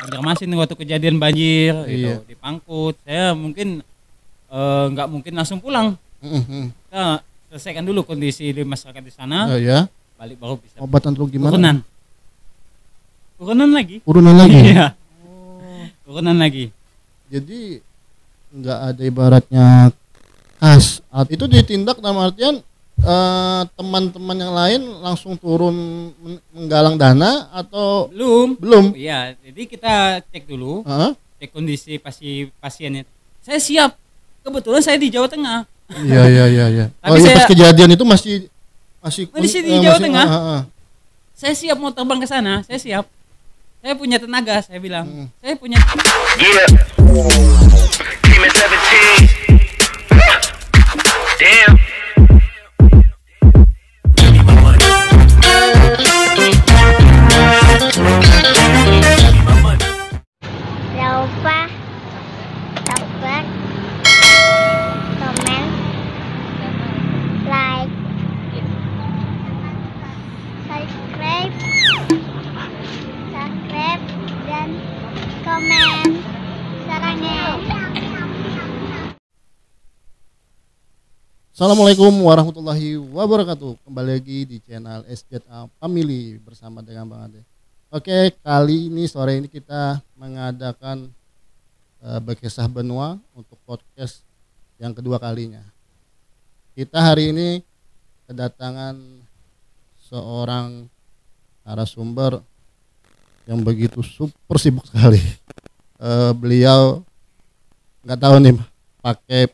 Banjarmasin waktu kejadian banjir Iya. gitu di Pangkut. Saya mungkin nggak mungkin langsung pulang. Kita selesaikan dulu kondisi di masyarakat di sana, Ya. balik baru bisa. Obat untuk gimana? Urunan lagi. Urunan lagi. Iya. Urunan lagi. Jadi nggak ada ibaratnya kas. Itu ditindak dalam artian teman-teman yang lain langsung turun menggalang dana atau belum? Iya, jadi kita cek dulu, Heeh. cek kondisi pasiennya. Saya siap. Kebetulan saya di Jawa Tengah. Iya. Tapi pas kejadian itu masih di Jawa Tengah. Heeh. Saya siap mau terbang ke sana, saya siap. Saya punya tenaga, saya bilang. Saya punya. Yeah. Team at 17. Damn. Jangan lupa subscribe, comment, like, subscribe dan komen. Sarangnya. Assalamualaikum warahmatullahi wabarakatuh. Kembali lagi di channel SZA Family bersama dengan Bang Ade. Oke, kali ini sore ini kita mengadakan Berkisah Benua untuk podcast yang kedua kalinya. Kita hari ini kedatangan seorang narasumber yang begitu super sibuk sekali. Beliau nggak tahu nih pakai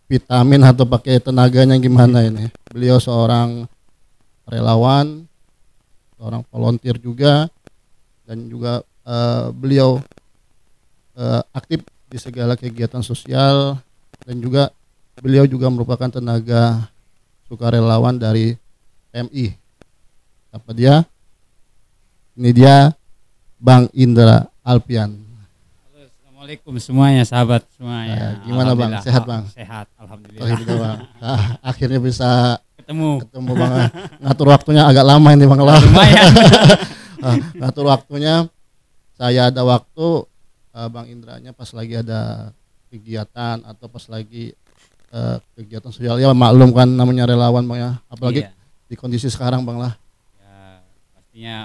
vitamin atau pakai tenaganya gimana ini. Beliau seorang relawan, seorang volunteer juga, dan juga beliau aktif di segala kegiatan sosial, dan juga beliau juga merupakan tenaga sukarelawan dari PMI. Apa dia? Ini dia Bang Indra Alpian. Assalamualaikum semuanya, sahabat semuanya. Gimana Bang? Sehat Bang? Sehat, alhamdulillah. Alhamdulillah Bang. Akhirnya bisa Ketemu Bang. Ngatur waktunya agak lama ini Bang lah. lumayan. Ngatur waktunya, saya ada waktu, Bang Indranya pas lagi ada kegiatan atau pas lagi kegiatan sosial, ya maklum kan namanya relawan Bang ya, apalagi Iya. di kondisi sekarang Bang lah. Ya, pastinya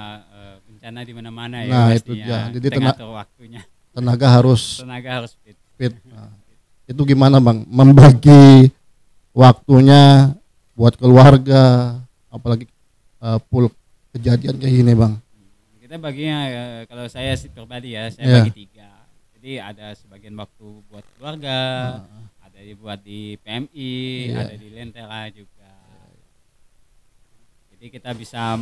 bencana di mana-mana ya. Nah, itu pastinya. dia. Jadi Kita ngatur waktunya. Tenaga harus Tenaga harus fit. fit. Nah, itu gimana Bang membagi waktunya buat keluarga, apalagi full kejadian kayak gini Bang? Kita baginya kalau saya sih pribadi ya, saya Iya. bagi 3. Jadi ada sebagian waktu buat keluarga, ada dibuat di PMI, Iya. ada di Lentera juga. Jadi kita bisa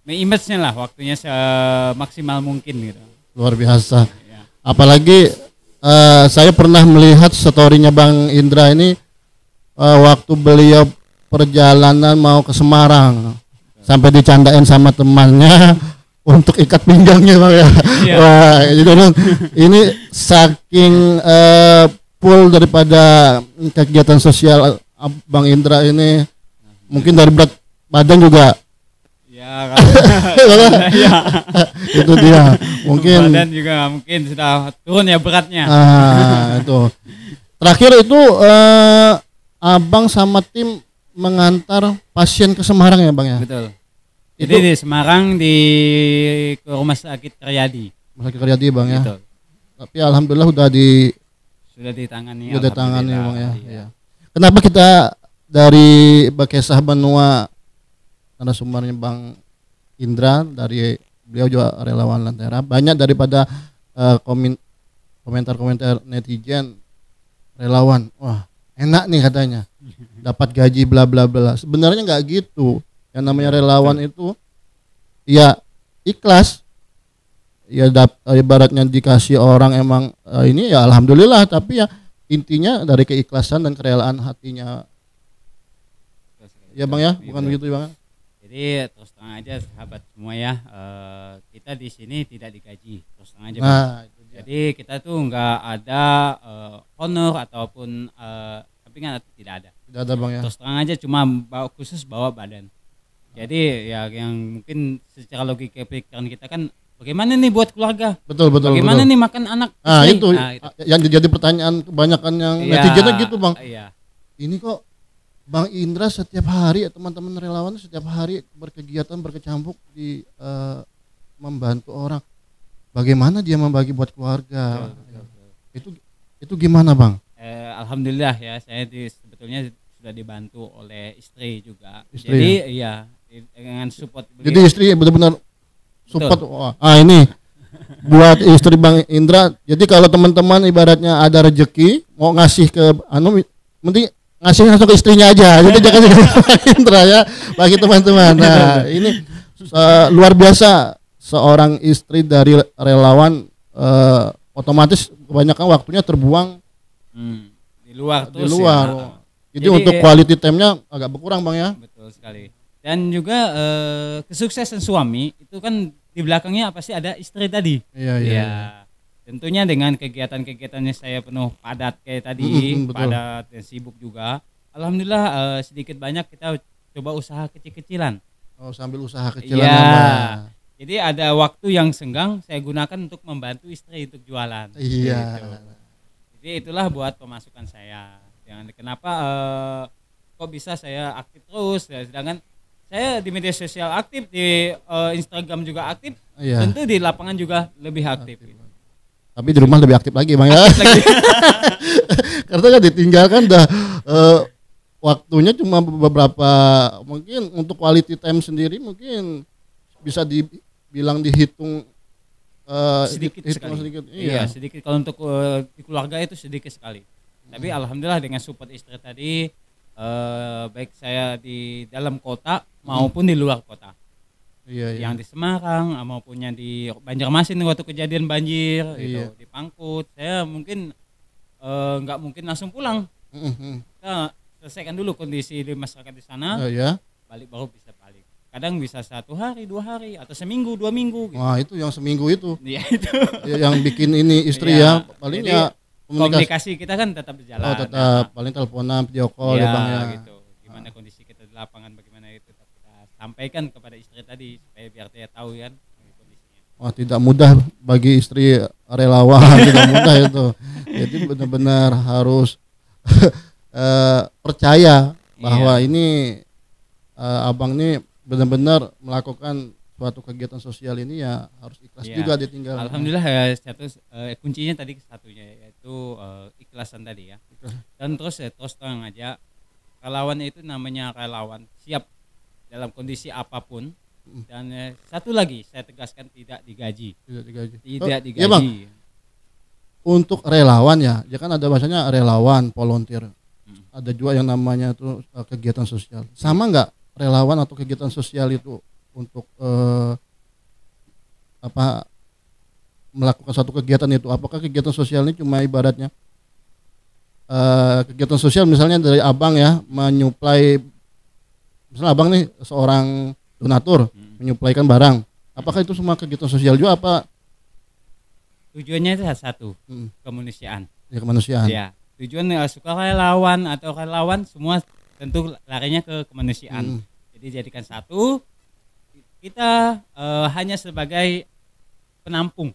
me-image-nya lah waktunya semaksimal mungkin gitu. Luar biasa. Ya. Apalagi saya pernah melihat story-nya Bang Indra ini waktu beliau perjalanan mau ke Semarang, sampai dicandain sama temannya untuk ikat pinggangnya Bang ya. Iya. Wah, jadi ini saking full daripada kegiatan sosial Bang Indra ini, mungkin dari berat badan juga. Ya, ya. Itu dia. Mungkin Badan juga mungkin sudah turun ya beratnya. itu. Terakhir itu Abang sama tim mengantar pasien ke Semarang ya Bang ya? Betul. Itu Jadi di Semarang ke Rumah Sakit Karyadi. Rumah Sakit Karyadi Bang ya. Betul. Tapi alhamdulillah Sudah ditangani. udah ditangani Bang ya. Iya. Iya. Kenapa kita dari Berkisah Benua, narasumbernya Bang Indra, dari beliau juga relawan Lentera, banyak daripada komentar-komentar netizen relawan, wah enak nih katanya dapat gaji bla bla bla. Sebenarnya nggak gitu. Yang namanya relawan itu ya ikhlas, ya ibaratnya dikasih orang emang ini ya alhamdulillah, tapi ya intinya dari keikhlasan dan kerelaan hatinya ya Bang ya, bukan begitu Bang? Jadi terus terang aja sahabat semua ya, kita di sini tidak digaji, terus terang aja. Bang. Nah, itu dia. Jadi kita tuh nggak ada honor ataupun sampingan, tidak ada. Tidak ada Bang ya. Terus terang aja cuma khusus bawa badan. Jadi ya yang mungkin secara logika pikiran kita kan bagaimana nih buat keluarga? Betul. Bagaimana nih makan anak? Nah istri? itu yang jadi pertanyaan kebanyakan yang Iya, netizennya gitu bang. Iya. Ini kok Bang Indra setiap hari teman-teman relawan setiap hari berkegiatan berkecimpung di membantu orang. Bagaimana dia membagi buat keluarga? Itu gimana bang? Alhamdulillah ya, saya sebetulnya sudah dibantu oleh istri juga. Istri, Jadi ya? iya dengan support Jadi beliau. istri benar-benar support. Wah, ini buat istri Bang Indra. Jadi kalau teman-teman ibaratnya ada rezeki mau ngasih ke mending ngasih langsung ke istrinya aja. Jadi jangan ke Bang Indra ya bagi teman-teman. Nah, ini luar biasa seorang istri dari relawan otomatis kebanyakan waktunya terbuang Di luar di terus luar. ya. Jadi untuk quality time-nya agak berkurang Bang ya. Betul sekali. Dan juga kesuksesan suami itu kan di belakangnya pasti ada istri tadi. Iya. Tentunya dengan kegiatan-kegiatannya saya penuh padat kayak tadi, Betul. padat dan sibuk juga. Alhamdulillah sedikit banyak kita coba usaha kecil-kecilan. Oh, sambil usaha kecilan Iya. Bang. Jadi ada waktu yang senggang saya gunakan untuk membantu istri untuk jualan. Iya. Gitu. Jadi itulah buat pemasukan saya. Kenapa kok bisa saya aktif terus ya, sedangkan saya di media sosial aktif, di Instagram juga aktif, Iya. tentu di lapangan juga lebih aktif. Gitu. Tapi di rumah lebih aktif lagi Bang ya. Lagi. Karena kan ditinggalkan dah waktunya cuma beberapa, mungkin untuk quality time sendiri mungkin bisa dibilang dihitung Sedikit hitung sekali. sedikit. Iya, sedikit. Kalau untuk di keluarga itu sedikit sekali. Tapi alhamdulillah dengan support istri tadi, baik saya di dalam kota maupun di luar kota. Iya. Yang di Semarang maupun yang di Banjarmasin waktu kejadian banjir Iya. gitu, di Pangkut, saya mungkin nggak mungkin langsung pulang. Kita selesaikan dulu kondisi di masyarakat di sana, Ya. balik baru bisa balik. Kadang bisa 1 hari, 2 hari, atau seminggu, 2 minggu. Gitu. Wah itu yang seminggu itu Iya itu. yang bikin ini istri Iya. ya paling Jadi, ya komunikasi kita kan tetap berjalan. Oh tetap paling teleponan video call ya Bang ya. Gitu. Gimana kondisi kita di lapangan, bagaimana itu tetap kita sampaikan kepada istri tadi supaya biar dia tahu kan kondisinya. Wah tidak mudah bagi istri relawan tidak mudah itu. Jadi benar-benar harus percaya bahwa ini abang ini benar-benar melakukan suatu kegiatan sosial ini ya harus ikhlas Iya. juga ditinggal. Alhamdulillah ya kuncinya tadi satunya yaitu ikhlasan tadi ya. Dan terus terus terang aja relawan itu namanya relawan siap dalam kondisi apapun. Dan satu lagi saya tegaskan tidak digaji. Tidak digaji. Tidak digaji. Iya Bang. Untuk relawan ya kan ada bahasanya relawan, volunteer. Ada juga yang namanya itu kegiatan sosial. Sama nggak relawan atau kegiatan sosial itu untuk melakukan suatu kegiatan itu? Apakah kegiatan sosial ini cuma ibaratnya kegiatan sosial misalnya dari abang ya menyuplai, misalnya abang nih seorang donatur menyuplaikan barang, apakah itu semua kegiatan sosial juga apa? Tujuannya itu satu, kemanusiaan. Ya kemanusiaan. Ya, tujuan sukarelawan atau relawan semua tentu larinya ke kemanusiaan. Jadi jadikan satu, kita hanya sebagai penampung.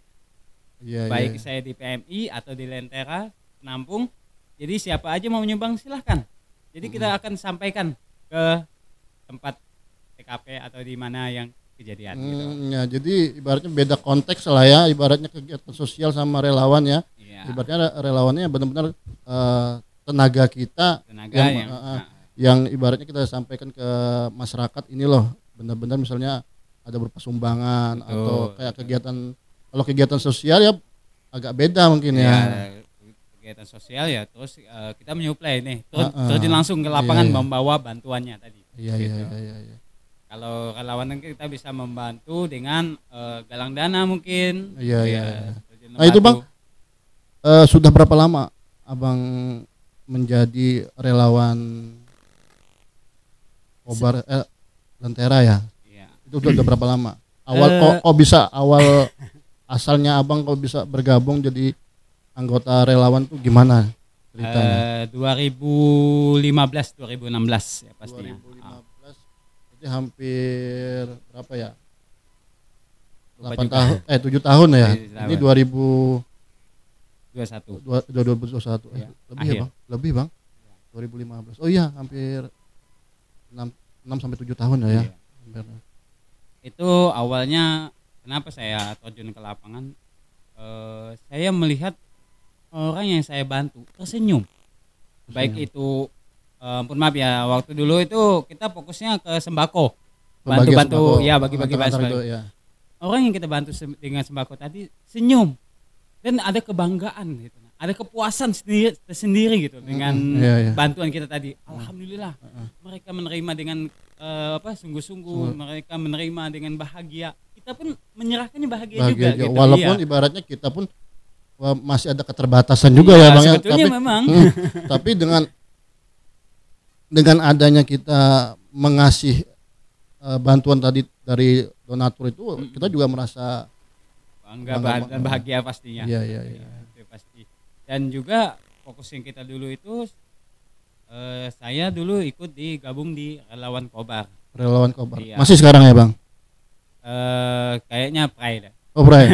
Baik saya di PMI atau di Lentera penampung. Jadi siapa aja mau menyumbang silahkan. Jadi kita akan sampaikan ke tempat TKP atau di mana yang kejadian. Gitu. Ya, jadi ibaratnya beda konteks lah ya, ibaratnya kegiatan sosial sama relawan ya. Ya. Ibaratnya relawannya benar-benar tenaga kita yang ibaratnya kita sampaikan ke masyarakat ini loh, benar-benar misalnya ada berupa sumbangan. Betul. Atau kayak kegiatan, kalau kegiatan sosial ya agak beda mungkin ya. Kegiatan sosial ya terus kita menyuplai nih terjun langsung ke lapangan membawa bantuannya tadi. Iya. Kalau relawan kita bisa membantu dengan galang dana mungkin. Iya. Nah itu Bang, sudah berapa lama abang menjadi relawan Kobar Lentera ya? Iya. Itu udah berapa lama? Awal kok bisa asalnya abang kok bisa bergabung jadi anggota relawan tuh gimana ceritanya? 2015 2016 ya pastinya. 2015 jadi hampir berapa ya? 8 tahun 7 tahun ya. Ini 21. 2021. Iya, Lebih akhir. ya, Bang? Lebih, Bang. 2015. Oh iya, hampir 6 sampai 7 tahun ya. Iya. Hampir. Itu awalnya kenapa saya terjun ke lapangan? Saya melihat orang yang saya bantu tersenyum. Baik itu ampun maaf ya, waktu dulu itu kita fokusnya ke sembako. Bantu-bantu ya, bagi-bagi antar-antar sembako. itu, ya. Orang yang kita bantu dengan sembako tadi senyum dan ada kebanggaan gitu. Ada kepuasan tersendiri gitu dengan iya. bantuan kita tadi. Alhamdulillah mereka menerima dengan sungguh-sungguh, mereka menerima dengan bahagia. Kita pun menyerahkannya bahagia juga gitu. Walaupun ibaratnya kita pun masih ada keterbatasan juga ya, Bang ya. Sebetulnya memang. Tapi dengan adanya kita mengasih bantuan tadi dari donatur itu, kita juga merasa bangga dan bahagia pastinya. Iya. Itu pasti. Dan juga fokus yang kita dulu itu saya dulu ikut digabung di Relawan Kobar. Relawan Kobar. Iya. Masih sekarang ya, Bang? Kayaknya Pride. Oh, Bray.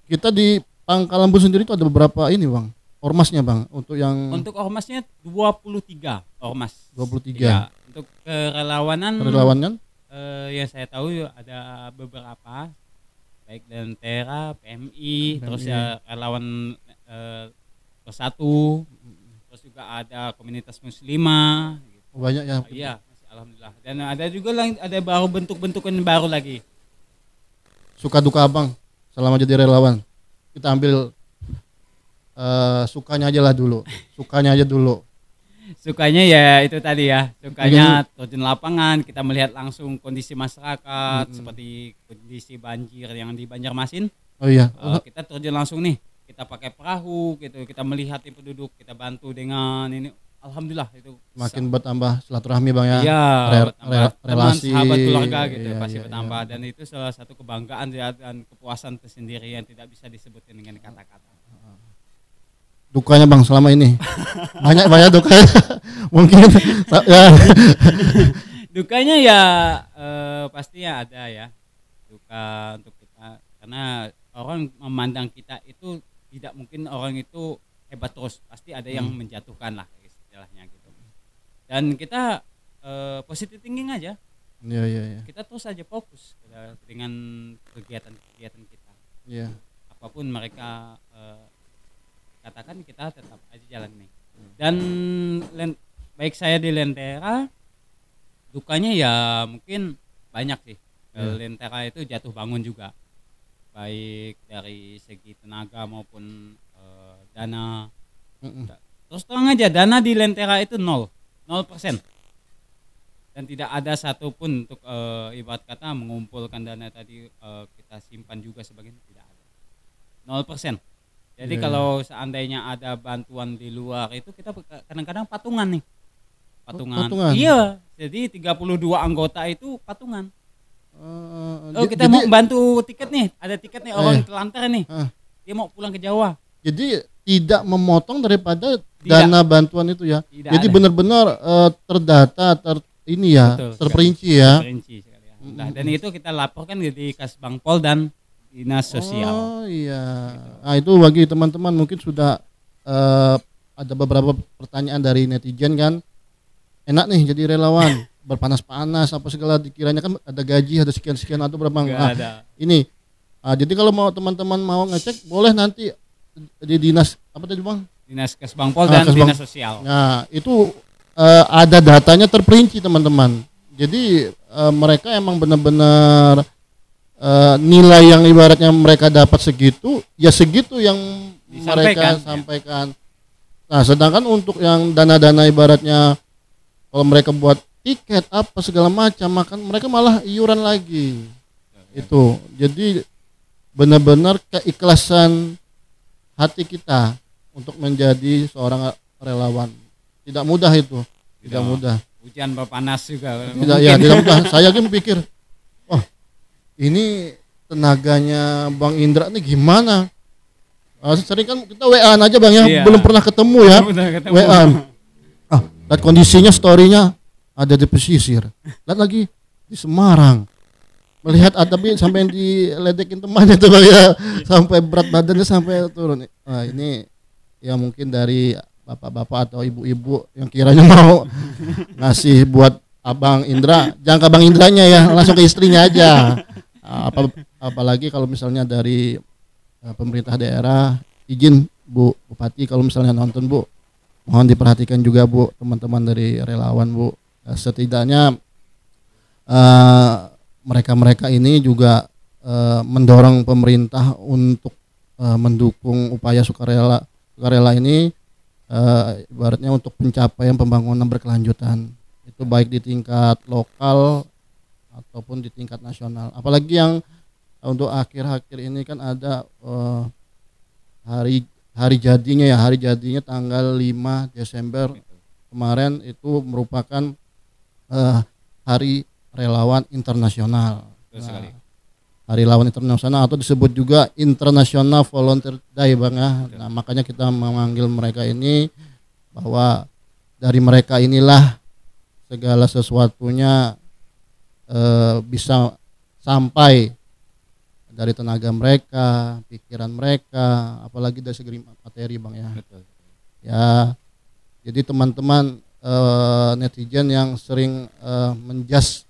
Kita di Pangkalan Bun sendiri itu ada beberapa ini, Bang. Ormasnya, Bang, untuk Untuk ormasnya 23 ormas. 23. Iya. Untuk kerelawanan yang saya tahu ada beberapa, baik Lentera, PMI, terus ya relawan Bersatu, terus juga ada komunitas muslimah gitu. Banyak ya. Iya, masih alhamdulillah. Dan ada juga ada baru bentuk-bentukan baru lagi. Suka duka Abang selama jadi relawan. Kita ambil sukanya aja dulu. Sukanya ya itu tadi ya, sukanya terjun lapangan, kita melihat langsung kondisi masyarakat seperti kondisi banjir yang di Banjarmasin. Oh iya. Kita terjun langsung nih, kita pakai perahu gitu, kita melihat penduduk, kita bantu dengan ini. Alhamdulillah itu makin bertambah silaturahmi, Bang ya. Iya, relasi, teman, sahabat, keluarga gitu iya, pasti iya, bertambah iya. Dan itu salah satu kebanggaan dan kepuasan tersendiri yang tidak bisa disebutkan dengan kata-kata. Dukanya, Bang, selama ini banyak dukanya. Mungkin ya. Dukanya ya pastinya ada ya, duka untuk kita karena orang memandang kita itu tidak mungkin orang itu hebat terus, pasti ada yang menjatuhkan lah istilahnya gitu. Dan kita positive thinking aja. Iya. Kita terus aja fokus dengan kegiatan kita. Iya. Apapun mereka katakan, kita tetap aja jalan nih. Dan baik saya di Lentera, dukanya ya mungkin banyak sih. Lentera itu jatuh bangun juga, baik dari segi tenaga maupun dana. Terus terang aja, dana di Lentera itu 0%. Dan tidak ada satupun untuk ibarat kata mengumpulkan dana tadi kita simpan juga sebagainya, tidak ada. 0%. Jadi kalau seandainya ada bantuan di luar itu kita kadang-kadang patungan nih. Patungan. Iya, jadi 32 anggota itu patungan. Kita mau bantu tiket nih, ada tiket nih orang telantar nih. Dia mau pulang ke Jawa. Jadi tidak memotong daripada dana bantuan itu ya. Tidak jadi ada. benar-benar terdata, terperinci ya. Terperinci sekali ya. Nah, dan itu kita laporkan di Kasbangpol dan Dinas Sosial. Oh iya. Nah, itu bagi teman-teman mungkin sudah ada beberapa pertanyaan dari netizen kan. Enak nih jadi relawan, berpanas-panas apa segala, dikiranya kan ada gaji, ada sekian-sekian atau berapa. Ada. Ini jadi kalau mau teman-teman mau ngecek boleh nanti di dinas apa tadi, Bang? Dinas Kasbangpol dan Dinas Sosial. Nah, itu ada datanya terperinci, teman-teman. Jadi mereka emang benar-benar nilai yang ibaratnya mereka dapat segitu, ya segitu yang mereka sampaikan. Nah, sedangkan untuk yang dana-dana ibaratnya kalau mereka buat tiket apa segala macam, makan mereka malah iuran lagi. Itu. Jadi benar-benar keikhlasan hati kita untuk menjadi seorang relawan. Tidak mudah itu. Tidak mudah. Hujan berpanas juga. Tidak mudah. Saya kan pikir, oh, ini tenaganya Bang Indra nih gimana? Sering kan kita WA-an aja, Bang ya, belum pernah ketemu ya. WA-an. Lihat kondisinya, story-nya ada di pesisir. Lihat lagi di Semarang. melihat tapi sampai diledekin temannya tuh Bang ya, sampai berat badannya sampai turun. Wah, ini ya mungkin dari bapak-bapak atau ibu-ibu yang kiranya mau ngasih buat Abang Indra, jangan ke Abang Indranya ya, langsung ke istrinya aja. Apalagi kalau misalnya dari pemerintah daerah, izin Bu Bupati kalau misalnya nonton Bu, mohon diperhatikan juga Bu, teman-teman dari relawan Bu. Setidaknya mereka-mereka ini juga mendorong pemerintah untuk mendukung upaya sukarela ini, ibaratnya untuk pencapaian pembangunan berkelanjutan, itu baik di tingkat lokal ataupun di tingkat nasional. Apalagi yang untuk akhir-akhir ini kan ada hari jadinya tanggal 5 Desember kemarin, itu merupakan hari relawan internasional. Sekali. Hari relawan internasional atau disebut juga International Volunteer Day Bang ya. Nah, makanya kita memanggil mereka ini bahwa dari mereka inilah segala sesuatunya bisa sampai dari tenaga mereka, pikiran mereka, apalagi dari segi materi Bang ya. Betul. Ya, jadi teman-teman netizen yang sering menjas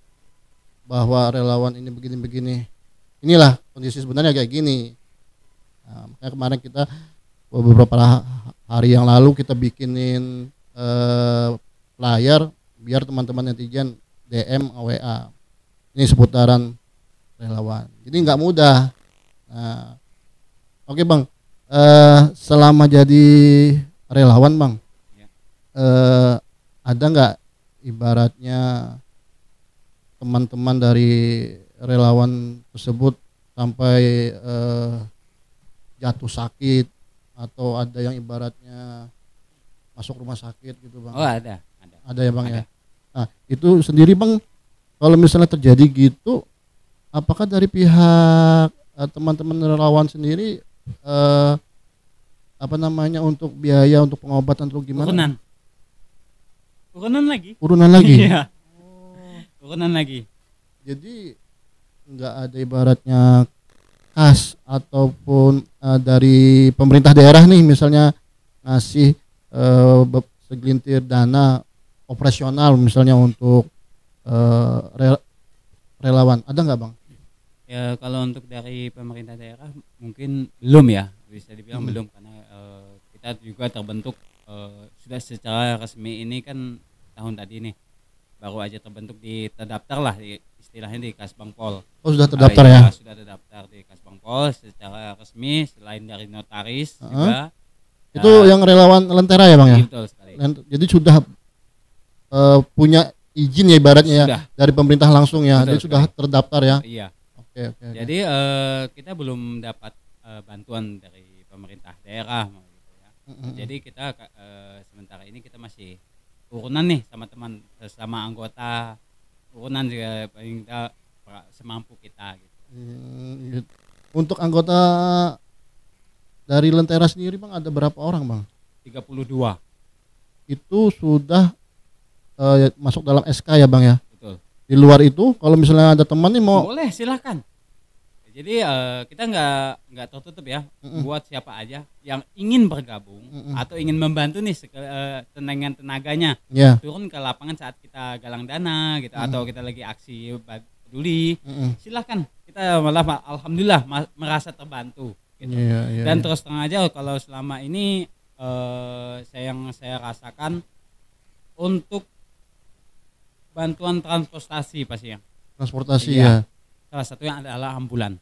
bahwa relawan ini begini-begini, inilah kondisi sebenarnya kayak gini. Nah, makanya kemarin kita beberapa hari yang lalu kita bikinin flyer biar teman-teman netizen DM WA ini seputaran relawan. Jadi nggak mudah. Nah, oke Bang, selama jadi relawan Bang, Ya. ada nggak ibaratnya teman-teman dari relawan tersebut sampai jatuh sakit atau ada yang ibaratnya masuk rumah sakit gitu Bang? Oh, ada. Ada ya Bang Ada. ya. Nah, itu sendiri Bang, kalau misalnya terjadi gitu, apakah dari pihak teman-teman relawan sendiri untuk biaya untuk pengobatan atau gimana? Urunan lagi. Urunan lagi. Iya. Urunan lagi. Jadi nggak ada ibaratnya kas ataupun dari pemerintah daerah nih misalnya ngasih segelintir dana operasional misalnya untuk relawan, ada nggak Bang? Ya, kalau untuk dari pemerintah daerah mungkin belum ya, bisa dibilang belum, karena kita juga terbentuk sudah secara resmi ini kan tahun tadi nih, baru aja terbentuk, terdaftar lah istilahnya di Kasbangpol. Oh, sudah terdaftar ya? Sudah terdaftar di Kasbangpol secara resmi, selain dari notaris juga. Itu yang relawan Lentera ya Bang ya? Betul sekali. Jadi sudah punya izin ya ibaratnya ya dari pemerintah langsung ya. Jadi sudah terdaftar ya. Iya. Oke. Jadi kita belum dapat bantuan dari pemerintah daerah gitu ya. Jadi kita sementara ini kita masih urunan nih sama teman sesama anggota, urunan juga paling semampu kita gitu. Gitu. Untuk anggota dari Lentera sendiri Bang ada berapa orang Bang? 32. Itu sudah masuk dalam SK ya Bang ya? Betul. Di luar itu kalau misalnya ada teman nih mau, boleh silakan. Jadi kita nggak tertutup ya, buat siapa aja yang ingin bergabung atau ingin membantu nih dengan tenaganya, turun ke lapangan saat kita galang dana gitu, atau kita lagi aksi peduli, silakan. Kita malah alhamdulillah merasa terbantu gitu. Dan terus terang aja kalau selama ini yang saya rasakan untuk bantuan transportasi pasti ya. Transportasi ya. Salah satunya adalah ambulan.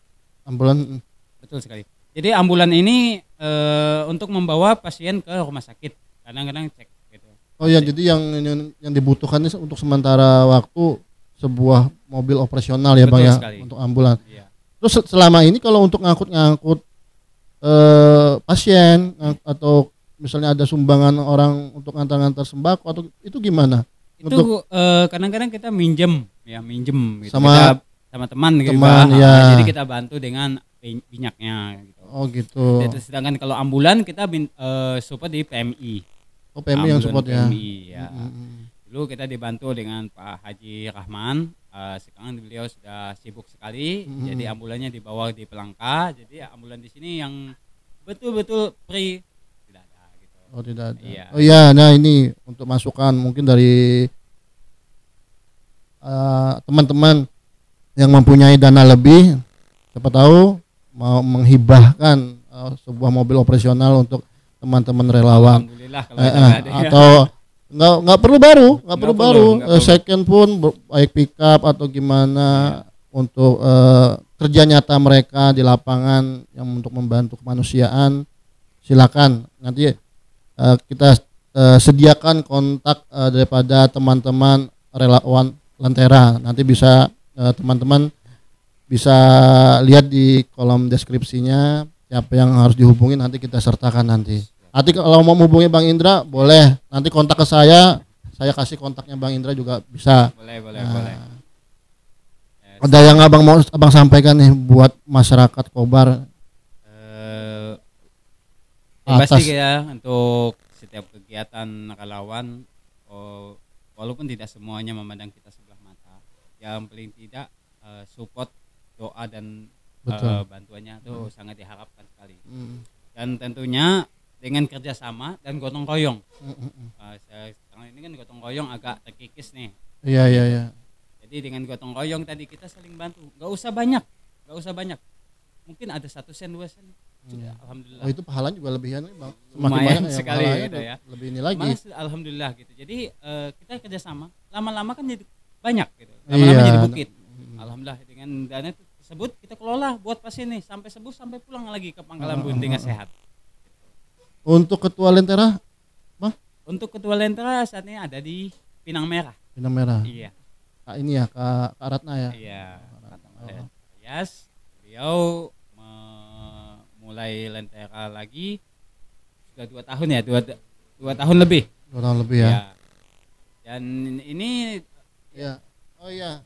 Betul sekali. Jadi ambulan ini untuk membawa pasien ke rumah sakit. Kadang-kadang cek gitu. Oh ya, jadi yang dibutuhkan ini untuk sementara waktu sebuah mobil operasional ya. Betul Bang ya sekali. Untuk ambulan. Iya. Terus selama ini kalau untuk ngangkut pasien atau misalnya ada sumbangan orang untuk ngantar-ngantar sembako atau itu gimana? Itu kadang-kadang kita minjem gitu. Sama teman gitu. Ya. Jadi kita bantu dengan minyaknya gitu. Oh gitu. Jadi, sedangkan kalau ambulan kita support di PMI. Oh PMI yang support ya. PMI, ya. Dulu kita dibantu dengan Pak Haji Rahman sekarang beliau sudah sibuk sekali, Mm-mm. jadi ambulannya dibawa di Pelangka. Jadi ambulan di sini yang betul-betul free tidak ada gitu. Oh tidak ada. Iya. Oh iya, nah ini untuk masukan mungkin dari teman-teman yang mempunyai dana lebih, siapa tahu mau menghibahkan sebuah mobil operasional untuk teman-teman relawan. Alhamdulillah kalau itu nggak ada ya. Atau nggak perlu baru, nggak perlu Nggak baru, perlu. second pun baik pick up atau gimana untuk kerja nyata mereka di lapangan yang untuk membantu kemanusiaan. Silakan nanti kita sediakan kontak daripada teman-teman relawan Lentera. Nanti bisa teman-teman bisa lihat di kolom deskripsinya siapa yang harus dihubungi, nanti kita sertakan nanti. Nanti kalau mau menghubungi Bang Indra boleh, nanti kontak ke saya kasih kontaknya Bang Indra juga bisa. Boleh. Ada yang abang sampaikan nih buat masyarakat Kobar Pasti ya untuk setiap kegiatan relawan, walaupun tidak semuanya memandang kita sebelah mata, yang paling tidak support, doa dan bantuannya itu sangat diharapkan sekali. Dan tentunya dengan kerjasama dan gotong royong. Sekarang ini kan gotong royong agak terkikis nih. Iya. Jadi dengan gotong royong tadi kita saling bantu, nggak usah banyak. Mungkin ada 1 sen 2 sen. Sudah, alhamdulillah. Oh itu pahalanya juga lebihan nih Bang. Lumayan banyak sekali pahalanya gitu ya. Lebih ini lagi. Alhamdulillah gitu. Jadi kita kerjasama, lama-lama kan jadi banyak gitu. Lama-lama jadi bukit. Alhamdulillah dengan dana tersebut kita kelola buat pasien nih sampai sembuh, sampai pulang lagi ke Pangkalan Bun dengan sehat. Untuk ketua Lentera, Bang? Untuk ketua Lentera saat ini ada di Pinang Merah. Pinang Merah. Iya. Kak ini ya, Kak Ratna ya. Iya. Yes. Beliau mulai Lentera lagi sudah 2 tahun ya, 2 tahun lebih. 2 tahun lebih ya. Ya. Dan ini Ya. Oh iya.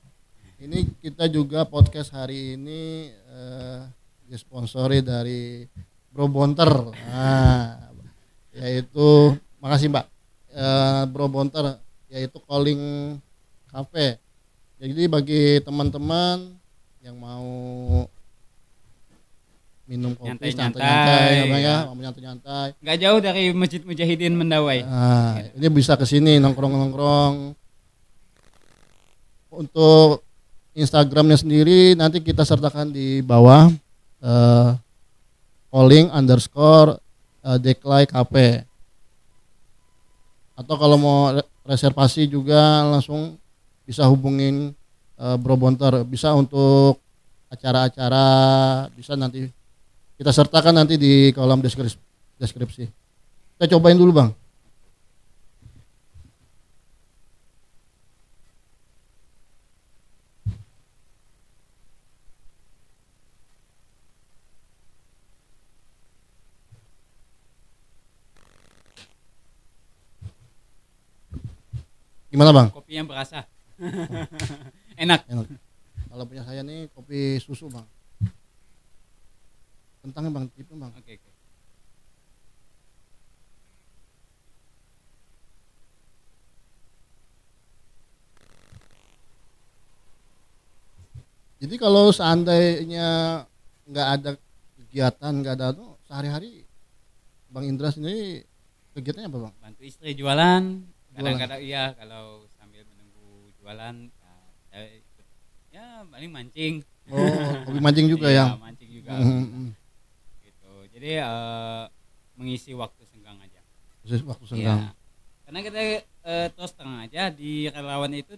Ini kita juga podcast hari ini disponsori dari Bro Bonter. Nah, yaitu makasih Mbak. Bro Bonter yaitu Calling Cafe. Jadi bagi teman-teman yang mau minum kopi santai-santai ya, mau nyantai-nyantai. nggak jauh dari Masjid Mujahidin Mendawai. Nah, ini bisa ke sini nongkrong-nongkrong. Untuk Instagramnya sendiri nanti kita sertakan di bawah calling_Deklai Cafe. Atau kalau mau reservasi juga langsung bisa hubungin Bro Bonter, bisa untuk acara-acara, bisa nanti kita sertakan nanti di kolom deskripsi. Kita cobain dulu Bang. Gimana Bang? Kopinya berasa. Enak. Kalau punya saya nih kopi susu Bang. Kentangnya Bang, itu Bang. Oke. Jadi kalau seandainya nggak ada kegiatan, nggak ada tuh sehari-hari Bang Indra sendiri kegiatannya apa Bang? Bantu istri jualan. Kadang-kadang iya kalau sambil menunggu jualan ya paling mancing. Oh, hobi mancing juga Iya, ya? mancing juga. Gitu. Jadi mengisi waktu senggang aja. Waktu senggang. Iya. Karena kita terus terang aja di relawan itu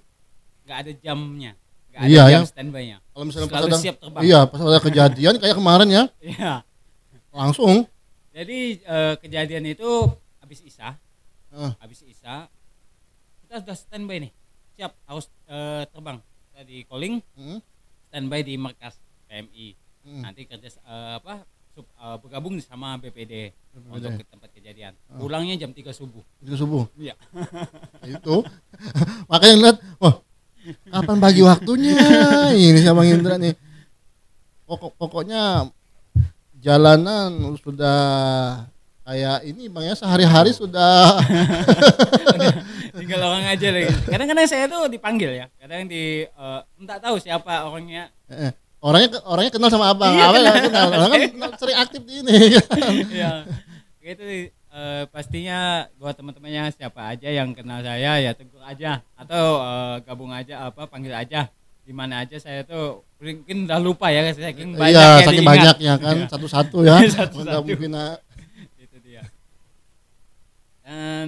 nggak ada jamnya, nggak ada Iya, jam ya. standby-nya. Kalau misalnya pas Selalu ada, siap terbang. iya pas ada kejadian kayak kemarin ya, Iya. langsung. Jadi kejadian itu habis Isya kita sudah standby nih, siap harus terbang. Kita di calling, standby di markas PMI. Nanti kerja bergabung sama BPD untuk ke tempat kejadian. Pulangnya jam 3 subuh. Itu subuh. Iya. Itu makanya ngeliat, wah kapan bagi waktunya ini sama Bang Indra nih. Pokoknya jalanan sudah kayak ini Bang ya, sehari-hari sudah Tinggal orang aja lagi. Kadang-kadang saya tuh dipanggil ya. Kadang enggak tahu siapa orangnya. orangnya kenal sama Abang. Iya, Abang kenal. nggak kenal. Abang kan sering aktif di ini. Iya. Itu pastinya buat teman-temannya siapa aja yang kenal saya ya tegur aja atau gabung aja panggil aja. Di mana aja saya tuh mungkin udah lupa ya saking banyak Iya, ya saking diingat. banyaknya kan Iya. satu-satu ya. Satu-satu. Nggak mungkin Itu dia. Dan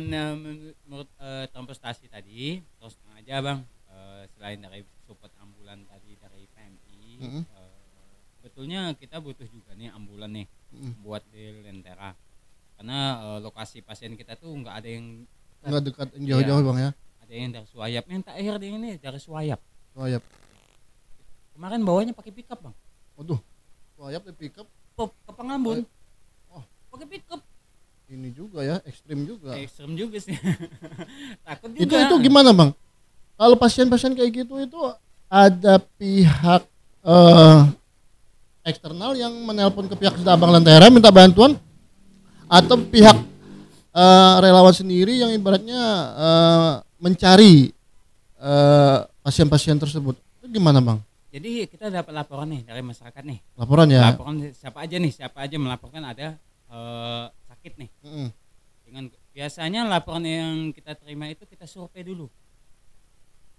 menurut transportasi tadi terus terang aja Bang, selain dari support ambulan tadi dari PMI, sebetulnya kita butuh juga nih ambulan nih buat di Lentera karena lokasi pasien kita tuh nggak ada yang nggak dekat jauh-jauh Iya. Bang ya. ada yang dari Suayap, yang terakhir di ini dari Suayap. Oh ya. Kemarin bawanya pakai pickup Bang, Waduh. Wayap di pick up ke Pangambun. Oh. Pakai pickup, ini juga ya, ekstrim juga. ekstrem juga sih. Takut Itu juga. gimana Bang? Kalau pasien-pasien kayak gitu itu ada pihak eksternal yang menelpon ke pihak Abang Lentera minta bantuan atau pihak relawan sendiri yang ibaratnya mencari pasien-pasien tersebut. Itu gimana Bang? Jadi kita dapat laporan nih dari masyarakat nih. Laporan ya? Laporan siapa aja melaporkan ada sakit nih. Mm-mm. Dengan biasanya laporan yang kita terima itu kita survei dulu.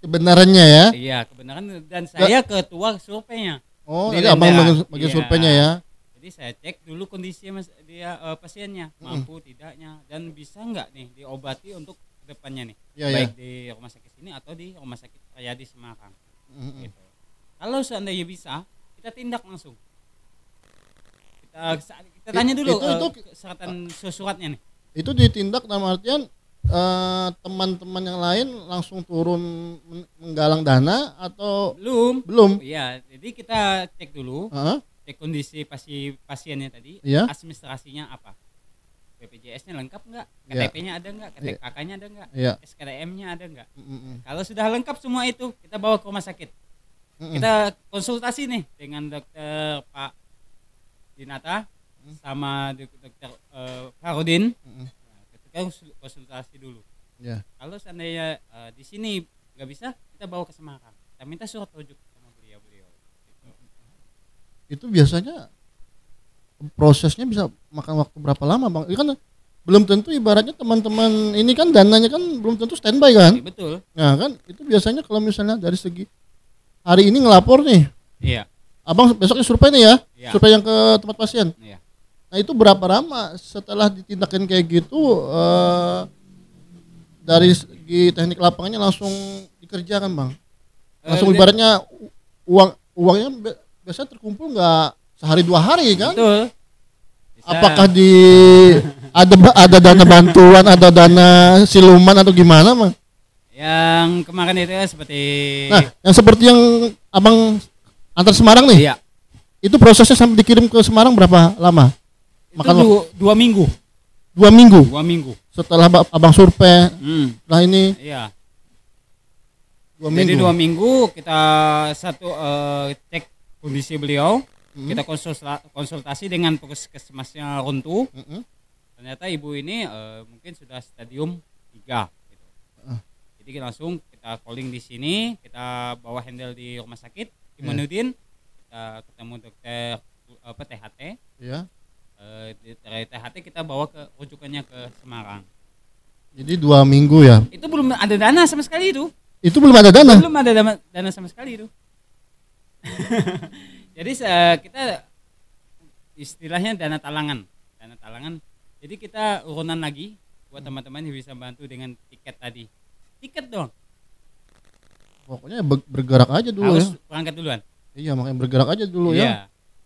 Kebenarannya ya? Iya, kebenaran dan saya ketua surveinya. Oh, Di jadi Abang Lentera. bagian Iya. surveinya ya? Jadi saya cek dulu kondisi pasiennya, mampu tidaknya dan bisa nggak nih diobati untuk kedepannya nih. Iya, Baik di rumah sakit sini atau di rumah sakit Rayadi Semarang. Mm-mm. Gitu. Kalau seandainya bisa, kita tindak langsung. Kita tanya dulu itu kesehatan suratnya nih. Itu ditindak dalam artian teman-teman yang lain langsung turun menggalang dana atau belum? Iya, jadi kita cek dulu, Heeh. cek kondisi pasiennya tadi, Iya. administrasinya apa, BPJS-nya lengkap nggak, Iya. KTP-nya ada nggak, KTK-nya ada nggak, Iya. SKDM-nya ada nggak. Mm-mm. Kalau sudah lengkap semua itu, kita bawa ke rumah sakit. Mm-mm. Kita konsultasi nih dengan dokter Pak Dinata sama dokter Farudin. Mm-mm. Nah, kita konsultasi dulu. Ya. Kalau seandainya di sini nggak bisa, kita bawa ke Semarang. Kita minta surat rujuk sama beliau. Gitu. Itu biasanya prosesnya bisa makan waktu berapa lama Bang? Ini kan belum tentu ibaratnya teman-teman ini kan dananya kan belum tentu standby kan? Betul. Nah kan itu biasanya kalau misalnya dari segi hari ini ngelapor nih, Iya. Abang besoknya survei nih ya, Iya. survei yang ke tempat pasien. Iya. Nah itu berapa lama setelah ditindakin kayak gitu dari segi teknik lapangannya langsung dikerjakan Bang? Langsung ibaratnya uangnya biasanya terkumpul nggak sehari 2 hari kan? Betul. Bisa. Apakah ada dana bantuan, ada dana siluman atau gimana Bang? yang kemarin itu ya seperti Nah, yang seperti yang Abang antar Semarang nih, iya. itu prosesnya sampai dikirim ke Semarang berapa lama? Itu Makan waktu 2 minggu. 2 minggu 2 minggu. setelah Abang survei. Setelah ini Iya. 2 Jadi minggu. 2 minggu kita cek kondisi beliau, kita konsultasi dengan puskesmasnya runtuh. Mm-mm. Ternyata ibu ini mungkin sudah stadium 3 gitu. Jadi langsung kita calling di sini, kita bawa handle di rumah sakit Imanuddin, kita ketemu dokter THT. Ya. Dari THT kita bawa ke rujukannya ke Semarang. Jadi 2 minggu ya. Itu belum ada dana sama sekali itu. Itu belum ada dana. Belum ada dana sama sekali itu. Jadi kita istilahnya dana talangan. Jadi kita urunan lagi buat teman-teman yang bisa bantu dengan tiket tadi. Tiket dong. Pokoknya bergerak aja dulu Harus ya. berangkat duluan. Iya, makanya bergerak aja dulu ya. Iya.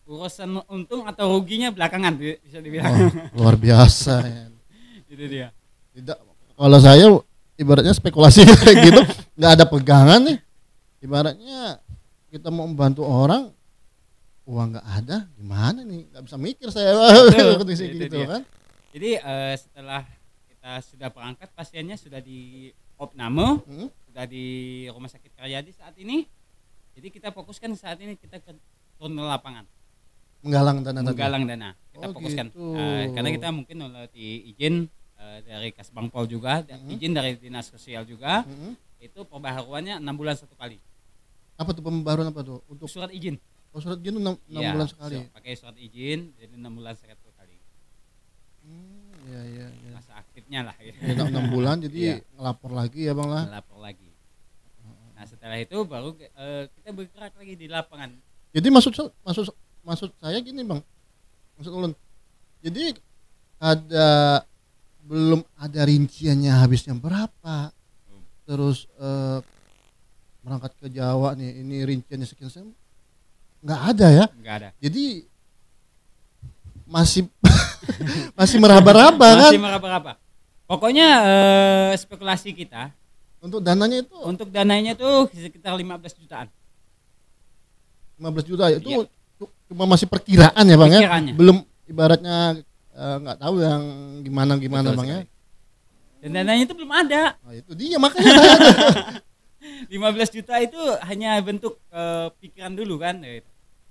Urusan untung atau ruginya belakangan bisa dibilang. Oh, luar biasa ya. Itu dia. Tidak, kalau saya ibaratnya spekulasi kayak gitu, nggak ada pegangan nih. Ibaratnya kita mau membantu orang, uang nggak ada, gimana nih? Nggak bisa mikir saya kondisi itu gitu dia. kan. Jadi setelah kita sudah berangkat, pasiennya sudah di opname, sudah di rumah sakit Karyadi saat ini. Jadi kita fokuskan saat ini kita ke turun lapangan. menggalang dana tadi. menggalang dana. Kita Oh, fokuskan gitu. karena kita mungkin melalui izin dari Kasbangpol juga, dan izin dari Dinas Sosial juga. Mm-mm. Itu pembaharuannya 6 bulan satu kali. Apa tuh pembaruan apa tuh? Untuk Surat izin. surat izin 6 Iya, bulan sekali. pakai surat izin jadi 6 bulan satu kali. Iya iya iya. Masa aktifnya lah ya. Ya, 6 bulan jadi Iya. ngelapor lagi ya Bang lah. Lapor lagi. Nah, setelah itu baru kita bergerak lagi di lapangan. Jadi maksud saya gini Bang. Maksud ulun. Jadi belum ada rinciannya habisnya berapa. Terus berangkat ke Jawa nih, ini rinciannya sekian saya nggak ada ya. Enggak ada. Jadi masih masih meraba-raba kan. Masih meraba-raba. Pokoknya spekulasi kita Untuk dananya itu untuk dananya tuh sekitar 15 jutaan. 15 juta itu Iya. cuma masih perkiraan ya Bang ya. Perkiraannya. Belum ibaratnya nggak tahu yang gimana Betul Bang ya. sekali. Dan dananya itu belum ada. Nah, itu dia makanya saya 15 juta itu hanya bentuk pikiran dulu kan. Gitu.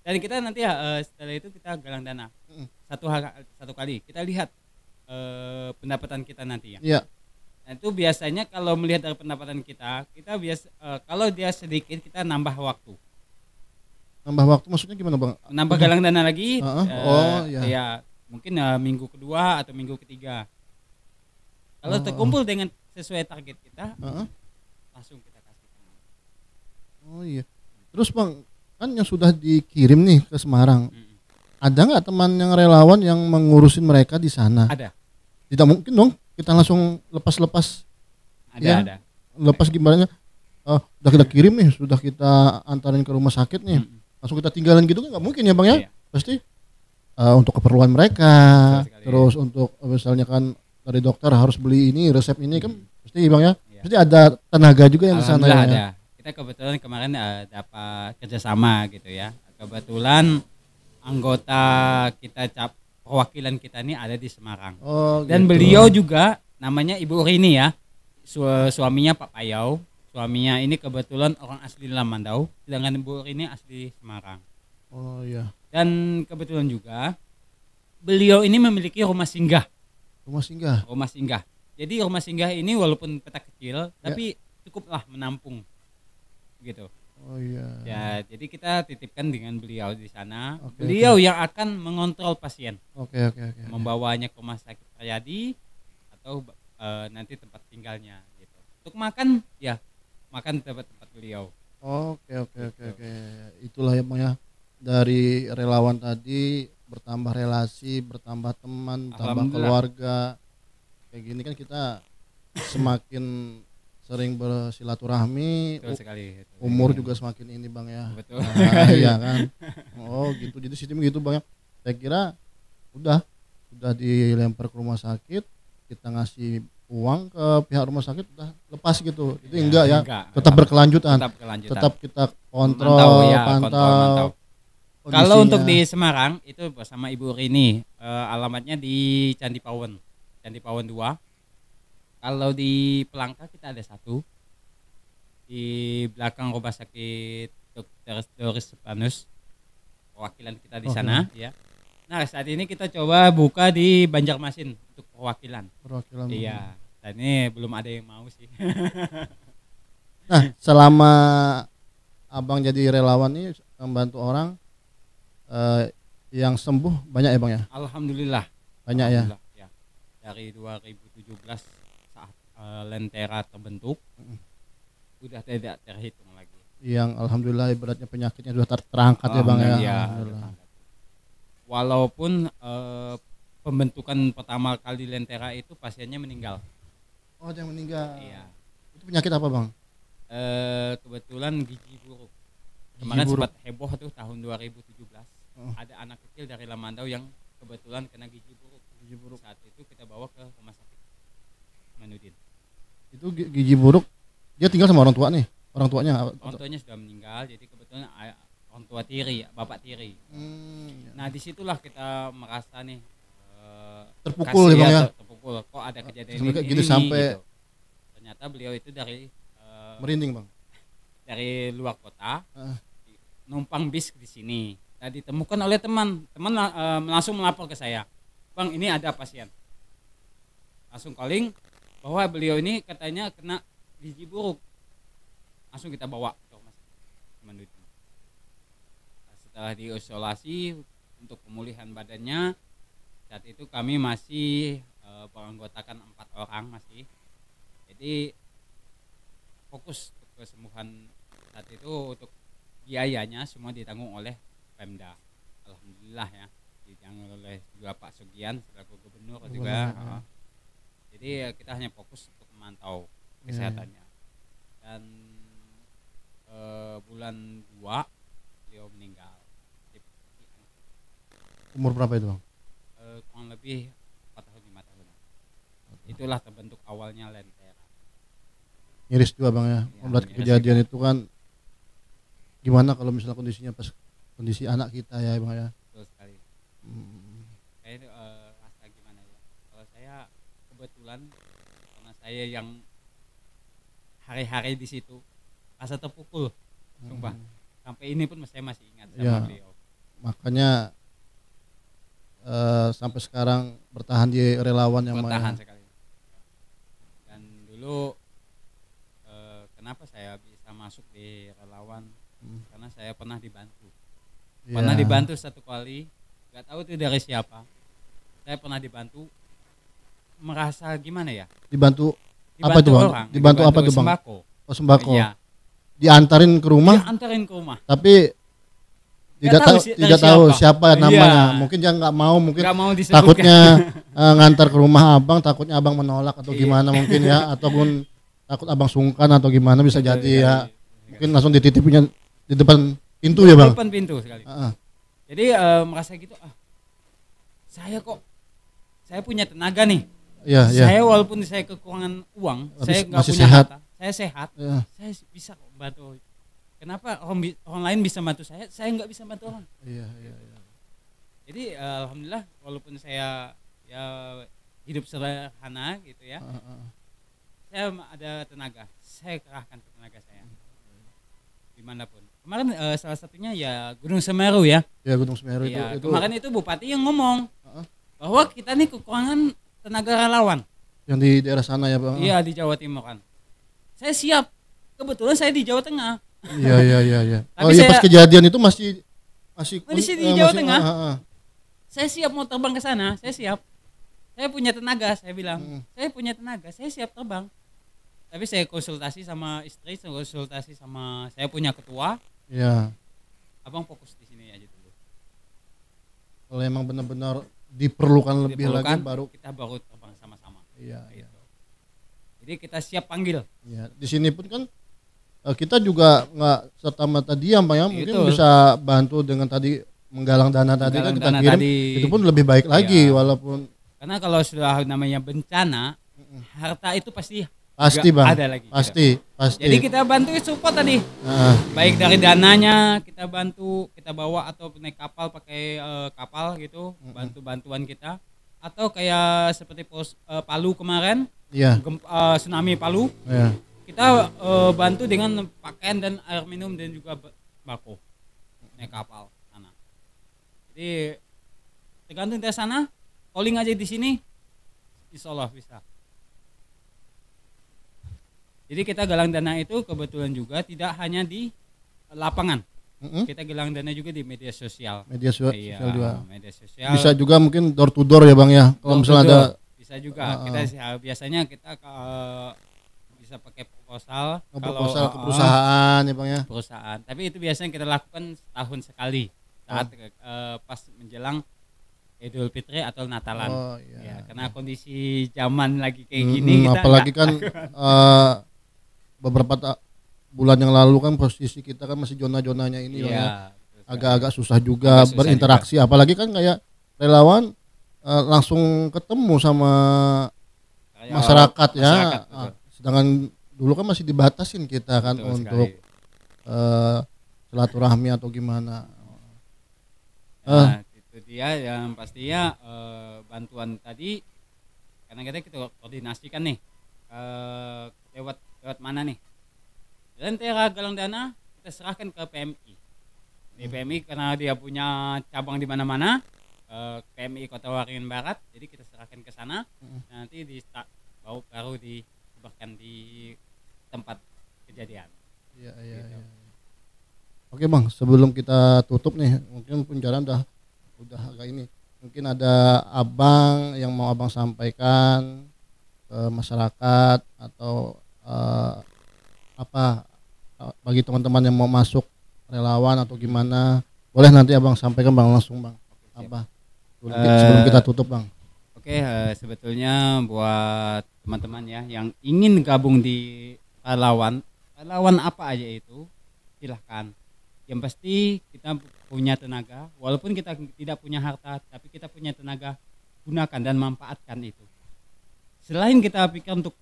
Dan kita nanti setelah itu kita galang dana. Satu kali kita lihat pendapatan kita nanti ya. Iya. Nah, itu biasanya kalau melihat dari pendapatan kita kalau dia sedikit kita nambah waktu. Nambah waktu maksudnya gimana Bang? Nambah galang dana lagi. Iya. Ya, mungkin minggu kedua atau minggu ketiga. Kalau Oh. terkumpul dengan sesuai target kita, Heeh. langsung kita kasih. Oh iya. Terus Bang, kan yang sudah dikirim nih ke Semarang. Ada nggak teman yang relawan yang mengurusin mereka di sana? Ada. Tidak mungkin dong kita langsung lepas Ada, Ya. ada. lepas gimana? Udah kita kirim nih, sudah kita antarin ke rumah sakit nih, langsung kita tinggalin gitu kan nggak mungkin ya Bang ya? Iya. Pasti untuk keperluan mereka, Betul sekali. terus untuk misalnya kan dari dokter harus beli ini resep ini kan pasti Bang ya? Iya. Pasti ada tenaga juga yang di sana Alhamdulillah ya. ada. Kita kebetulan kemarin dapat kerjasama gitu ya. Kebetulan anggota kita perwakilan kita ini ada di Semarang. Oh, Dan gitu. beliau juga namanya Ibu Rini ya. Suaminya Pak Payau. Suaminya ini kebetulan orang asli Lamandau, sedangkan Ibu Rini asli Semarang. Oh iya. Dan kebetulan juga beliau ini memiliki rumah singgah. Rumah singgah. Rumah singgah. Jadi rumah singgah ini walaupun petak kecil, tapi cukuplah menampung gitu. Oh iya. Ya, jadi kita titipkan dengan beliau di sana. Oke, Beliau yang akan mengontrol pasien, Oke. membawanya ke rumah sakit Riyadi atau nanti tempat tinggalnya gitu. Untuk makan ya makan tempat beliau. Oke. Itulah ya Bang ya. Dari relawan tadi bertambah relasi, bertambah teman, bertambah Alhamdulillah. keluarga. Kayak gini kan kita semakin sering bersilaturahmi, Betul sekali. umur juga semakin ini Bang ya. Betul. Nah, iya kan. Oh gitu. Jadi sistem gitu Bang ya. Saya kira sudah dilempar ke rumah sakit, kita ngasih uang ke pihak rumah sakit udah lepas gitu. Itu enggak ya. Tetap berkelanjutan. Tetap kelanjutan. Tetap kita kontrol, Mantau, ya, pantau. mantau. kondisinya. Kalau untuk di Semarang itu bersama Ibu Rini, alamatnya di Candi Pawon 2. Kalau di Pelangka kita ada satu di belakang rumah sakit Dr. Doris Stepanus, perwakilan kita di sana ya. Nah, saat ini kita coba buka di Banjarmasin untuk perwakilan. perwakilan. Iya, dan ini belum ada yang mau sih. Nah, selama Abang jadi relawan ini membantu orang yang sembuh banyak ya Bang ya? Alhamdulillah. Banyak ya. Alhamdulillah, ya. Dari 2017 saat Lentera terbentuk udah tidak terhitung lagi. Yang alhamdulillah ibaratnya penyakitnya sudah terangkat ya Bang ya. Iya, Alhamdulillah. walaupun pembentukan pertama kali Lentera itu pasiennya meninggal. Oh, ada yang meninggal. Iya. Itu penyakit apa Bang? Kebetulan gigi buruk. Kemarin buruk. sempat heboh tuh tahun 2017. Ada anak kecil dari Lamandau yang kebetulan kena gigi buruk. Gigi buruk. Saat itu kita bawa ke rumah sakit Manudin. Itu gigi buruk. Dia tinggal sama orang tua nih. Orang tuanya Orang tuanya sudah meninggal, jadi kebetulan orang tua tiri, bapak tiri. Nah, disitulah kita merasa nih Terpukul ya Bang ya. Terpukul. Kok ada kejadian Sampai kayak ini gitu sampai gitu. Ternyata beliau itu dari merinding Bang. dari luar kota, numpang bis di sini. Nah, ditemukan oleh teman langsung melapor ke saya, Bang, ini ada pasien, langsung calling bahwa beliau ini katanya kena gizi buruk, langsung kita bawa ke rumah sakit Mandutun. Nah, setelah diisolasi untuk pemulihan badannya, saat itu kami masih beranggotakan 4 orang masih, jadi fokus untuk kesembuhan saat itu. Untuk biayanya semua ditanggung oleh Pemda, alhamdulillah ya, ditanggung oleh juga Pak Sugian selaku gubernur juga. Jadi kita hanya fokus untuk memantau kesehatannya. Dan bulan 2 beliau meninggal. Umur berapa itu, Bang? Kurang lebih 4 tahun 5 tahun. Itulah terbentuk awalnya Lentera. Miris juga, Bang ya. Melihat kejadian itu kan gimana kalau misalnya kondisinya pas kondisi anak kita ya, Bang ya. Betul sekali. Saya rasa gimana ya, kalau saya kebetulan karena saya yang hari-hari di situ rasa terpukul, sumpah. Sampai ini pun saya masih ingat sama Ya. beliau. Makanya sampai sekarang bertahan di relawan yang Bertahan mana. sekali. Dan dulu kenapa saya bisa masuk di relawan, karena saya pernah dibantu. Ya. Pernah dibantu satu kali, nggak tahu itu dari siapa. Saya pernah dibantu, merasa gimana ya? Dibantu apa itu, Bang? orang, Dibantu apa tuh, Bang? Sembako. Oh, sembako. Iya, Diantarin ke rumah diantarin ke rumah. tapi tidak tahu dari tidak tahu siapa Iya. namanya. Mungkin dia nggak mau, mungkin Nggak mau disebutkan. takutnya ngantar ke rumah Abang, takutnya Abang menolak atau Iya. gimana mungkin ya, ataupun takut Abang sungkan atau gimana, bisa jadi ya. Mungkin langsung dititipnya di depan pintu ya, Bang. Depan pintu sekali. Heeh. Jadi merasa gitu, saya punya tenaga nih. Iya, iya. Saya walaupun saya kekurangan uang, Tapi saya nggak masih punya sehat. harta, saya sehat, Iya. saya bisa kok bantu. Kenapa orang lain bisa bantu saya nggak bisa bantu orang? Iya, iya, iya. Jadi alhamdulillah walaupun saya ya hidup sederhana gitu ya, Heeh. saya ada tenaga, saya kerahkan tenaga saya dimanapun. Kemarin salah satunya ya Gunung Semeru ya. Ya, Gunung Semeru Ya, itu kemarin itu bupati yang ngomong Heeh. bahwa kita nih kekurangan tenaga relawan. yang di daerah sana ya, Bang. Iya, di Jawa Timur kan. Saya siap. Kebetulan saya di Jawa Tengah. Iya, iya, iya, iya. Tapi Oh iya, saya- pas kejadian itu masih di Jawa Tengah. Heeh. Saya siap mau terbang ke sana, saya siap. Saya punya tenaga, saya bilang. Mm. Saya punya tenaga, saya siap terbang. Tapi saya konsultasi sama istri, saya konsultasi sama saya punya ketua. Iya. Abang fokus di sini aja dulu. Kalau emang benar-benar diperlukan lebih lagi Diperlukan, baru. kita baru terbang sama-sama. Iya, iya. Gitu. Jadi kita siap panggil. Ya, di sini pun kan kita juga nggak serta-merta diam, Pak ya. Mungkin Betul. bisa bantu dengan tadi menggalang dana tadi kan Menggalang kita dana kirim. tadi. Itu pun lebih baik lagi, Iya. walaupun Karena kalau sudah namanya bencana, harta itu pasti pasti, nggak Bang. ada lagi. Pasti, pasti. Jadi kita bantu support tadi. Nah, Baik dari dananya kita bantu, kita bawa atau naik kapal pakai kapal gitu, bantu bantuan kita. Atau kayak seperti Palu kemarin, iya, tsunami Palu, iya. kita bantu dengan pakaian dan air minum dan juga bako naik kapal sana. Jadi tergantung dari sana, calling aja di sini, insya Allah bisa. Jadi kita galang dana itu kebetulan juga tidak hanya di lapangan, kita galang dana juga di media sosial. Media sosial Iya, juga. media sosial. Bisa juga mungkin door to door ya, Bang ya. Kalau misalnya ada Bisa juga. Biasanya kita bisa pakai proposal. proposal ke perusahaan ya, Bang ya. Perusahaan. Tapi itu biasanya kita lakukan setahun sekali saat pas menjelang Idul Fitri atau Natalan. Oh, iya. Ya, karena kondisi zaman lagi kayak gini kita apalagi nggak- kan beberapa bulan yang lalu kan posisi kita kan masih zona-zonanya ini Bang, ya. Iya, Agak-agak susah juga Agak susah berinteraksi, apalagi kan kayak relawan langsung ketemu sama Kayak masyarakat ya. masyarakat, betul. Sedangkan dulu kan masih dibatasin kita kan Betul untuk sekali. silaturahmi atau gimana. Nah, itu dia yang pastinya bantuan tadi karena kita koordinasikan nih lewat mana nih. Lentera galang dana kita serahkan ke PMI. Di PMI karena dia punya cabang di mana-mana, PMI Kota Waringin Barat, jadi kita serahkan ke sana. Nanti baru disebarkan di tempat kejadian. Iya. Oke Bang, sebelum kita tutup nih, mungkin penjara udah agak ini. Mungkin ada Abang yang mau Abang sampaikan ke masyarakat atau bagi teman-teman yang mau masuk relawan atau gimana, boleh nanti Abang sampaikan Bang langsung Bang. Sebelum kita tutup Bang. Oke, sebetulnya buat teman-teman ya yang ingin gabung di relawan apa aja itu silahkan. Yang pasti kita punya tenaga, walaupun kita tidak punya harta, tapi kita punya tenaga, gunakan dan manfaatkan itu. Selain kita pikir untuk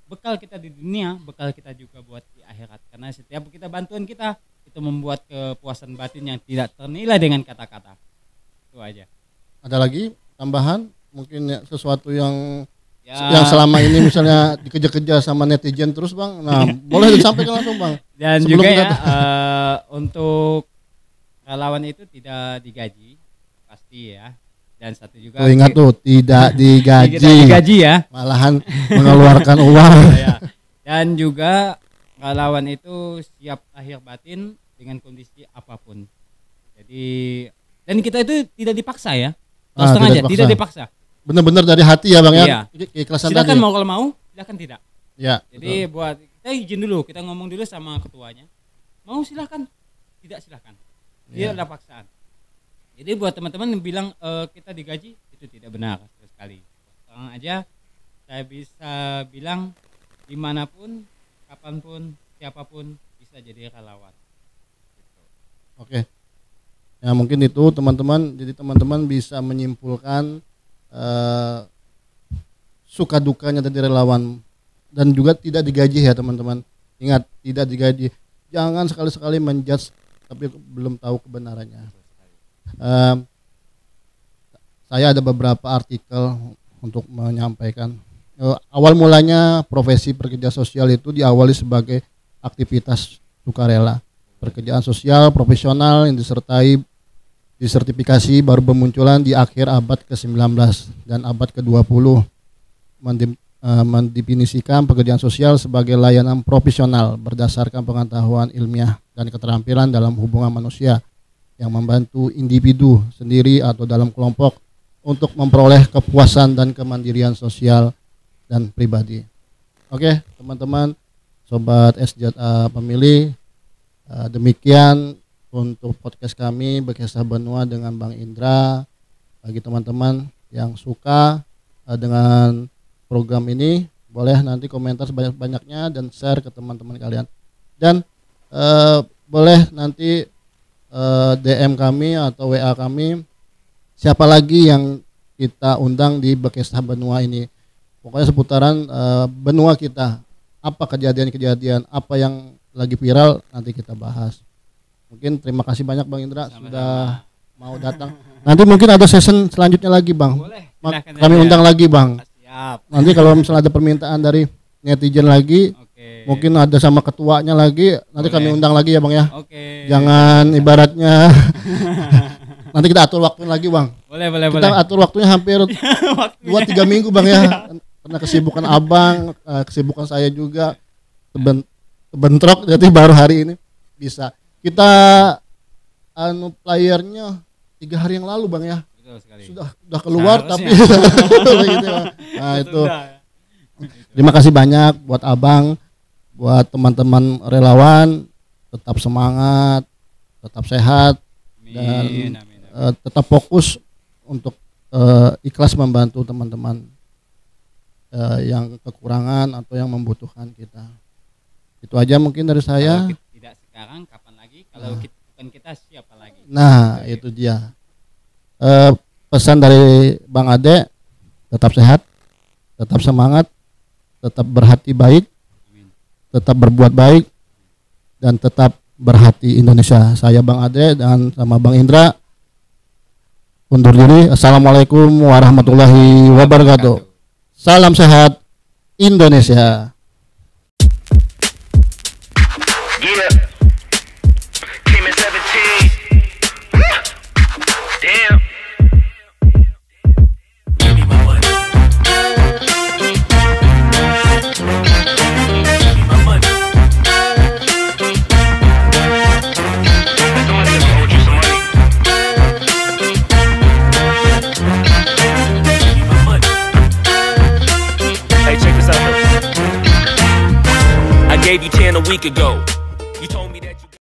bekal kita di dunia, bekal kita juga buat di akhirat. Karena setiap kita bantuan kita itu membuat kepuasan batin yang tidak ternilai dengan kata-kata. Itu aja. Ada lagi tambahan mungkin ya, sesuatu yang selama ini misalnya dikejar-kejar sama netizen terus Bang. Nah, boleh disampaikan langsung Bang. Dan sebelum juga untuk relawan itu tidak digaji pasti ya. Dan satu juga ingat tuh tidak digaji. Tidak digaji ya. Malahan mengeluarkan uang. Dan juga relawan itu siap lahir batin dengan kondisi apapun. Jadi dan kita itu tidak dipaksa ya. Terus terang aja, tidak dipaksa. Benar-benar dari hati ya Bang ya. Keikhlasan silakan tadi. mau kalau mau, silakan tidak. Ya. Jadi buat kita izin dulu, kita ngomong dulu sama ketuanya. Mau silakan, tidak silakan. Tidak ada paksaan. Jadi buat teman-teman yang bilang kita digaji itu tidak benar sekali. Terang aja saya bisa bilang dimanapun, kapanpun, siapapun bisa jadi relawan. Gitu. Oke. Ya mungkin itu teman-teman. Jadi teman-teman bisa menyimpulkan suka dukanya dari relawan dan juga tidak digaji ya teman-teman. Ingat tidak digaji. Jangan sekali-sekali menjudge tapi belum tahu kebenarannya. Saya ada beberapa artikel untuk menyampaikan. Awal mulanya profesi pekerja sosial itu diawali sebagai aktivitas sukarela. Pekerjaan sosial profesional yang disertifikasi baru bermunculan di akhir abad ke-19 dan abad ke-20 mendefinisikan pekerjaan sosial sebagai layanan profesional berdasarkan pengetahuan ilmiah dan keterampilan dalam hubungan manusia yang membantu individu sendiri atau dalam kelompok untuk memperoleh kepuasan dan kemandirian sosial dan pribadi. Oke, teman-teman, sobat SJA Pemilih, demikian untuk podcast kami Berkisah Benua dengan Bang Indra. Bagi teman-teman yang suka dengan program ini, boleh nanti komentar sebanyak-banyaknya dan share ke teman-teman kalian. Dan boleh nanti DM kami atau WA kami siapa lagi yang kita undang di Berkisah Benua ini. Pokoknya seputaran benua kita, apa kejadian-kejadian, apa yang lagi viral nanti kita bahas. Mungkin terima kasih banyak Bang Indra sudah mau datang. Nanti mungkin ada season selanjutnya lagi Bang. Boleh. Kami undang lagi Bang. Siap. Nanti kalau misalnya ada permintaan dari netizen lagi, mungkin ada sama ketuanya lagi, nanti kami undang lagi ya Bang ya. Jangan ibaratnya nanti kita atur waktu lagi Bang. Boleh. Kita atur waktunya hampir 2-3 minggu Bang ya. Karena kesibukan Abang, kesibukan saya juga bentrok, jadi baru hari ini bisa. Kita playernya 3 hari yang lalu Bang ya. Betul sekali. Sudah keluar tapi gitu, Bang. Nah itu. Terima kasih banyak buat Abang, buat teman-teman relawan, tetap semangat, tetap sehat, dan tetap fokus untuk ikhlas membantu teman-teman yang kekurangan atau yang membutuhkan kita. Itu aja mungkin dari saya. Kalau tidak sekarang, kapan lagi? Kalau bukan kita, siapa lagi? Nah, itu dia. Pesan dari Bang Ade, tetap sehat, tetap semangat, tetap berhati baik, tetap berbuat baik, dan tetap berhati Indonesia. Saya Bang Ade dan sama Bang Indra undur diri. Assalamualaikum warahmatullahi wabarakatuh. Salam sehat Indonesia. Yeah. Team at 17. gave you 10 a week ago. You told me that you